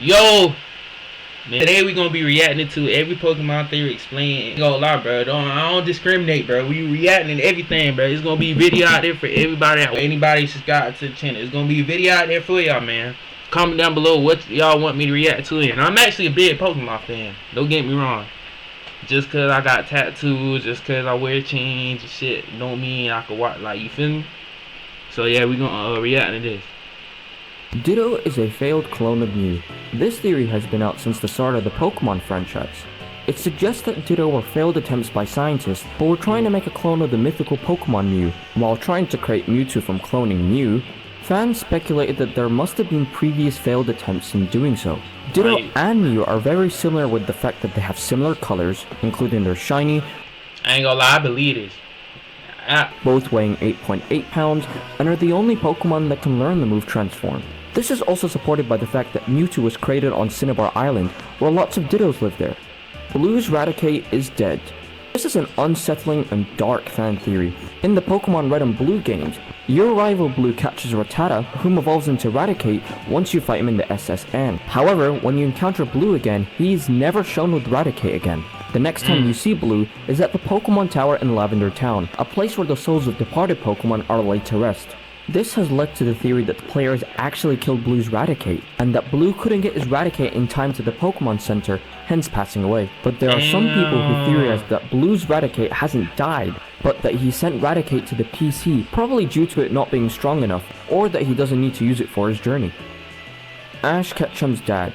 Yo, man, today we gonna be reacting to every Pokemon theory explained. Ain't gonna lie, bro. I don't discriminate, bro. We reacting to everything, bro. It's gonna be video out there for everybody. Anybody subscribe to the channel. It's gonna be video out there for y'all, man. Comment down below what y'all want me to react to. And I'm actually a big Pokemon fan. Don't get me wrong. Just cause I got tattoos, just cause I wear chains and shit, don't mean I can watch. Like, you feel me? So yeah, we gonna react to this. Ditto is a failed clone of Mew. This theory has been out since the start of the Pokemon franchise. It suggests that Ditto were failed attempts by scientists who were trying to make a clone of the mythical Pokemon Mew. While trying to create Mewtwo from cloning Mew, fans speculated that there must have been previous failed attempts in doing so. Ditto and Mew are very similar with the fact that they have similar colors, including their shiny, I ain't gonna lie, I believe this. Both weighing 8.8 pounds, and are the only Pokemon that can learn the move Transform. This is also supported by the fact that Mewtwo was created on Cinnabar Island, where lots of Dittos live there. Blue's Raticate is dead. This is an unsettling and dark fan theory. In the Pokemon Red and Blue games, your rival Blue catches Rattata, whom evolves into Raticate once you fight him in the SSN. However, when you encounter Blue again, he is never shown with Raticate again. The next time you see Blue is at the Pokemon Tower in Lavender Town, a place where the souls of departed Pokemon are laid to rest. This has led to the theory that the players actually killed Blue's Raticate, and that Blue couldn't get his Raticate in time to the Pokemon Center, hence passing away. But there are some people who theorize that Blue's Raticate hasn't died, but that he sent Raticate to the PC, probably due to it not being strong enough, or that he doesn't need to use it for his journey. Ash Ketchum's dad.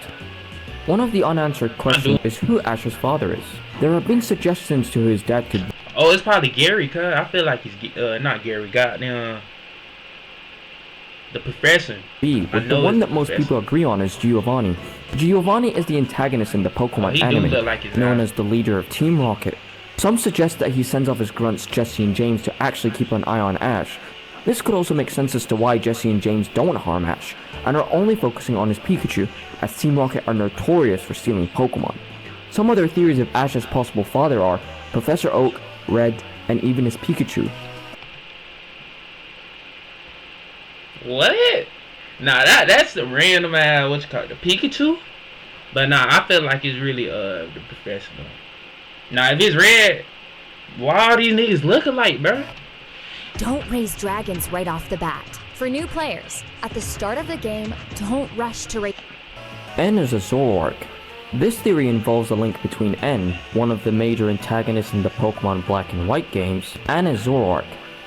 One of the unanswered questions is who Ash's father is. There have been suggestions to who his dad could be. Oh, it's probably Gary, cuz I feel like he's not Gary, goddamn the professor. But the one that most people agree on is Giovanni. Giovanni is the antagonist in the Pokemon anime, known as the leader of Team Rocket. Some suggest that he sends off his grunts Jesse and James to actually keep an eye on Ash. This could also make sense as to why Jesse and James don't harm Ash, and are only focusing on his Pikachu, as Team Rocket are notorious for stealing Pokemon. Some other theories of Ash's possible father are Professor Oak, Red, and even his Pikachu. What? Nah, that's the random ass, what you call it, the Pikachu? But nah, I feel like it's really the professor. Nah, if it's Red, why all these niggas look alike, bro? Don't raise dragons right off the bat. For new players, at the start of the game, don't rush to raise. N is a Zoroark. This theory involves a link between N, one of the major antagonists in the Pokemon Black and White games, and a Zoroark.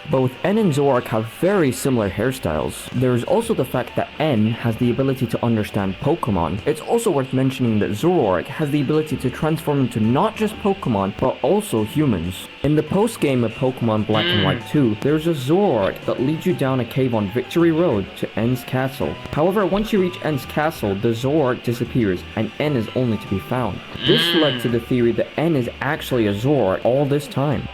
Both N and Zoroark have very similar hairstyles. There is also the fact that N has the ability to understand Pokemon. It's also worth mentioning that Zoroark has the ability to transform into not just Pokemon, but also humans. In the post-game of Pokemon Black and White 2, there's a Zoroark that leads you down a cave on Victory Road to N's castle. However, once you reach N's castle, the Zoroark disappears, and N is only to be found. This led to the theory that N is actually a Zoroark all this time.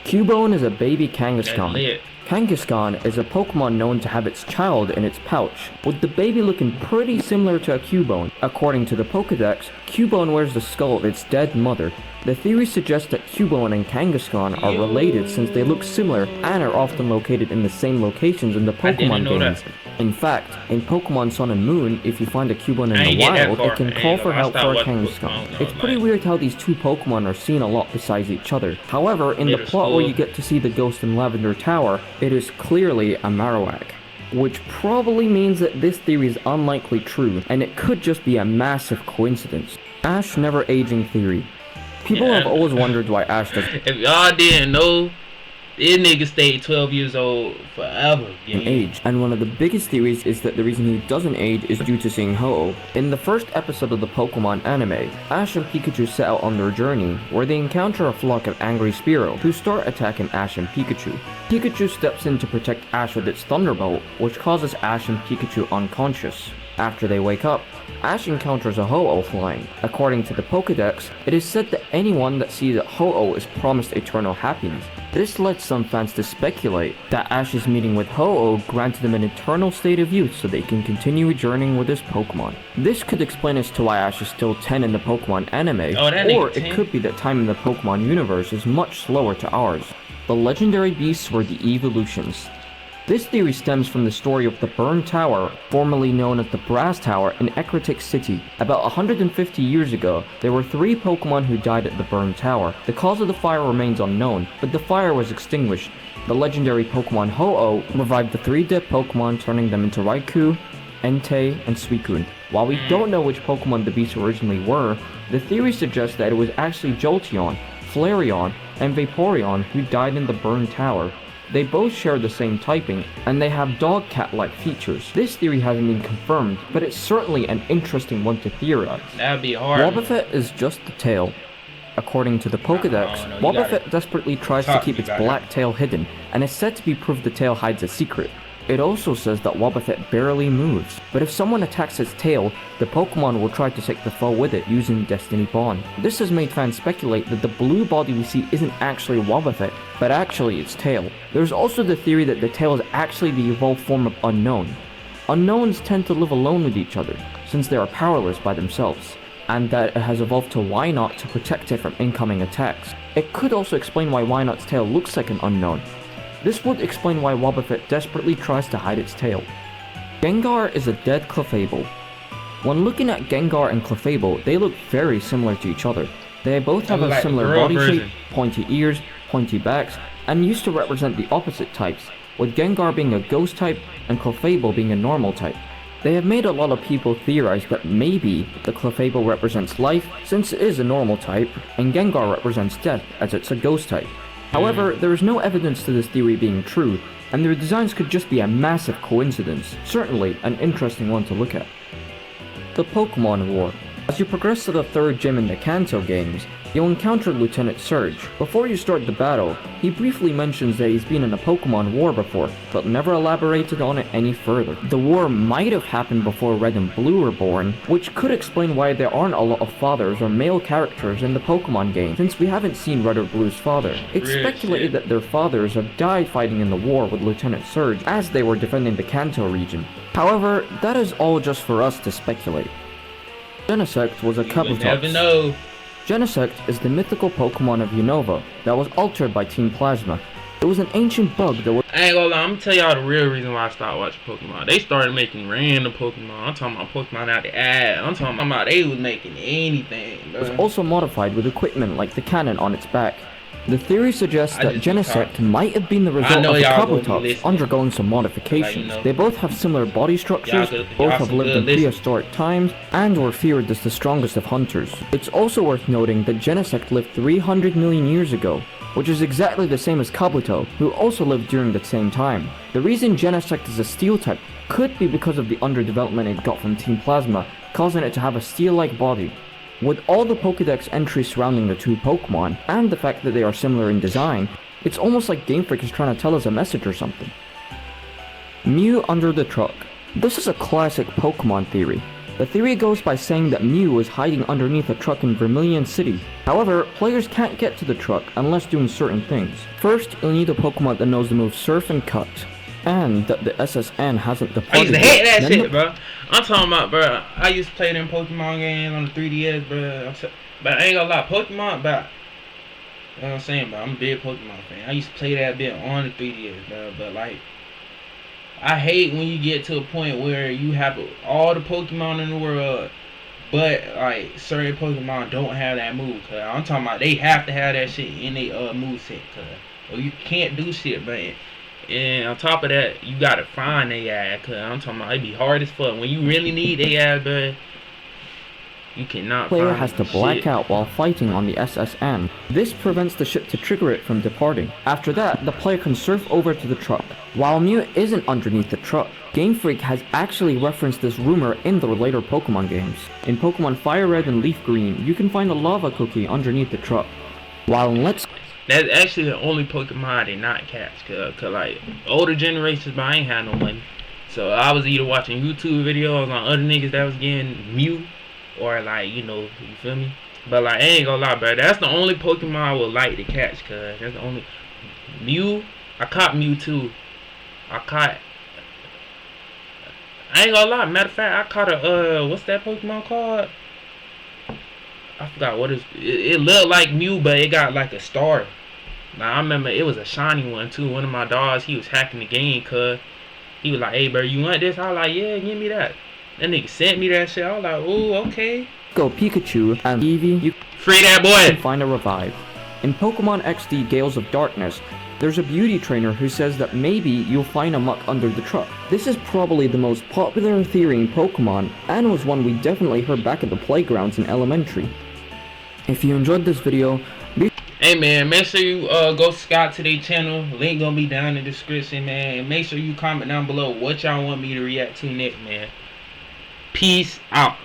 Cubone is a baby Kangaskhan. Kangaskhan is a Pokemon known to have its child in its pouch, with the baby looking pretty similar to a Cubone. According to the Pokedex, Cubone wears the skull of its dead mother. The theory suggests that Cubone and Kangaskhan are related since they look similar and are often located in the same locations in the Pokemon games. In fact, in Pokemon Sun and Moon, if you find a Cubone in the wild, it can call for help for a Kangaskhan. It's pretty weird how these two Pokemon are seen a lot besides each other. However, in the plot where you get to see the ghost in Lavender Tower, it is clearly a Marowak. Which probably means that this theory is unlikely true, and it could just be a massive coincidence. Ash never aging theory. People have always wondered why Ash does. If y'all didn't know, this nigga stayed 12 years old forever. Age. And one of the biggest theories is that the reason he doesn't age is due to seeing Ho-Oh. In the first episode of the Pokemon anime, Ash and Pikachu set out on their journey, where they encounter a flock of angry Spearow, who start attacking Ash and Pikachu. Pikachu steps in to protect Ash with its Thunderbolt, which causes Ash and Pikachu unconscious. After they wake up, Ash encounters a Ho-Oh flying. According to the Pokedex, it is said that anyone that sees a Ho-Oh is promised eternal happiness. This led some fans to speculate that Ash's meeting with Ho-Oh granted him an eternal state of youth so they can continue journeying with his Pokemon. This could explain as to why Ash is still 10 in the Pokemon anime, or it could be that time in the Pokemon universe is much slower to ours. The legendary beasts were the evolutions. This theory stems from the story of the Burned Tower, formerly known as the Brass Tower, in Ecruteak City. About 150 years ago, there were 3 Pokemon who died at the Burned Tower. The cause of the fire remains unknown, but the fire was extinguished. The legendary Pokemon Ho-Oh revived the 3 dead Pokemon, turning them into Raikou, Entei, and Suicune. While we don't know which Pokemon the beasts originally were, the theory suggests that it was actually Jolteon, Flareon, and Vaporeon who died in the Burned Tower. They both share the same typing, and they have dog-cat-like features. This theory hasn't been confirmed, but it's certainly an interesting one to theorize. That'd be hard. Wobbuffet is just the tail. According to the Pokedex, Wobbuffet desperately tries to keep its black tail hidden, and is said to be proof the tail hides a secret. It also says that Wobbuffet barely moves, but if someone attacks its tail, the Pokemon will try to take the foe with it using Destiny Bond. This has made fans speculate that the blue body we see isn't actually Wobbuffet, but actually its tail. There's also the theory that the tail is actually the evolved form of Unknown. Unknowns tend to live alone with each other, since they are powerless by themselves, and that it has evolved to Wynaut to protect it from incoming attacks. It could also explain why Wynaut's tail looks like an Unknown. This would explain why Wobbuffet desperately tries to hide its tail. Gengar is a dead Clefable. When looking at Gengar and Clefable, they look very similar to each other. They both have a similar body shape, pointy ears, pointy backs, and used to represent the opposite types, with Gengar being a ghost type and Clefable being a normal type. They have made a lot of people theorize that maybe the Clefable represents life, since it is a normal type, and Gengar represents death, as it's a ghost type. However, there is no evidence to this theory being true, and their designs could just be a massive coincidence. Certainly, an interesting one to look at. The Pokemon War. As you progress to the 3rd gym in the Kanto games, you'll encounter Lieutenant Surge. Before you start the battle, he briefly mentions that he's been in a Pokemon war before, but never elaborated on it any further. The war might have happened before Red and Blue were born, which could explain why there aren't a lot of fathers or male characters in the Pokemon game, since we haven't seen Red or Blue's father. It's speculated that their fathers have died fighting in the war with Lieutenant Surge as they were defending the Kanto region. However, that is all just for us to speculate. Genesect was a Kabutops. Never know. Genesect is the mythical Pokemon of Unova that was altered by Team Plasma. It was an ancient bug that was— I ain't gonna lie, I'm gonna tell y'all the real reason why I stopped watching Pokemon. They started making random Pokemon. I'm talking about Pokemon out the ad. I'm talking about they was making anything, bro. was also modified with equipment like the cannon on its back. The theory suggests that Genesect might have been the result of the Kabutops undergoing some modifications. They both have similar body structures, both have lived in prehistoric times, and were feared as the strongest of hunters. It's also worth noting that Genesect lived 300 million years ago, which is exactly the same as Kabuto, who also lived during that same time. The reason Genesect is a steel type could be because of the underdevelopment it got from Team Plasma, causing it to have a steel-like body. With all the Pokedex entries surrounding the 2 Pokemon, and the fact that they are similar in design, it's almost like Game Freak is trying to tell us a message or something. Mew under the truck. This is a classic Pokemon theory. The theory goes by saying that Mew was hiding underneath a truck in Vermilion City. However, players can't get to the truck unless doing certain things. First, you'll need a Pokemon that knows the moves Surf and Cut, and that the SSN hasn't departed. I used to hate that shit, bro. I'm talking about, bro. I used to play them Pokemon games on the 3DS, bro. But I ain't gonna lie, Pokemon, bro. You know what I'm saying, bro? I'm a big Pokemon fan. I used to play that bit on the 3DS, bro. But like, I hate when you get to a point where you have all the Pokemon in the world, but like certain Pokemon don't have that move. Cause I'm talking about they have to have that shit in their moveset, cause or you can't do shit, man. And on top of that, you gotta find they ass, cause I'm talking about it be hard as fuck. When you really need they ass, bro, you cannot. Player has to black out while fighting on the SSN. This prevents the ship to trigger it from departing. After that, the player can surf over to the truck. While Mew isn't underneath the truck, Game Freak has actually referenced this rumor in the later Pokemon games. In Pokemon Fire Red and Leaf Green, you can find a lava cookie underneath the truck. While in Let's That's actually the only Pokemon I did not catch, cause like older generations, but I ain't had no money, so I was either watching YouTube videos on other niggas that was getting Mew, or like you feel me. But like I ain't gonna lie, bro, that's the only Pokemon I would like to catch, cause that's the only Mew. I caught Mewtwo. I ain't gonna lie. Matter of fact, I caught a what's that Pokemon called? I forgot what it looked like Mew, but it got like a star. Now I remember it was a shiny one too. One of my dogs, he was hacking the game, cuz he was like, "Hey, bro, you want this?" I was like, "Yeah, give me that." That nigga sent me that shit. I was like, "Ooh, okay." Go Pikachu and Eevee, you Free that can boy. find a revive. In Pokemon XD Gales of Darkness, there's a beauty trainer who says that maybe you'll find a muck under the truck. This is probably the most popular theory in Pokemon, and was one we definitely heard back at the playgrounds in elementary. If you enjoyed this video, Hey man, make sure you go subscribe to their channel. Link gonna be down in the description, man. And make sure you comment down below what y'all want me to react to next, man. Peace out.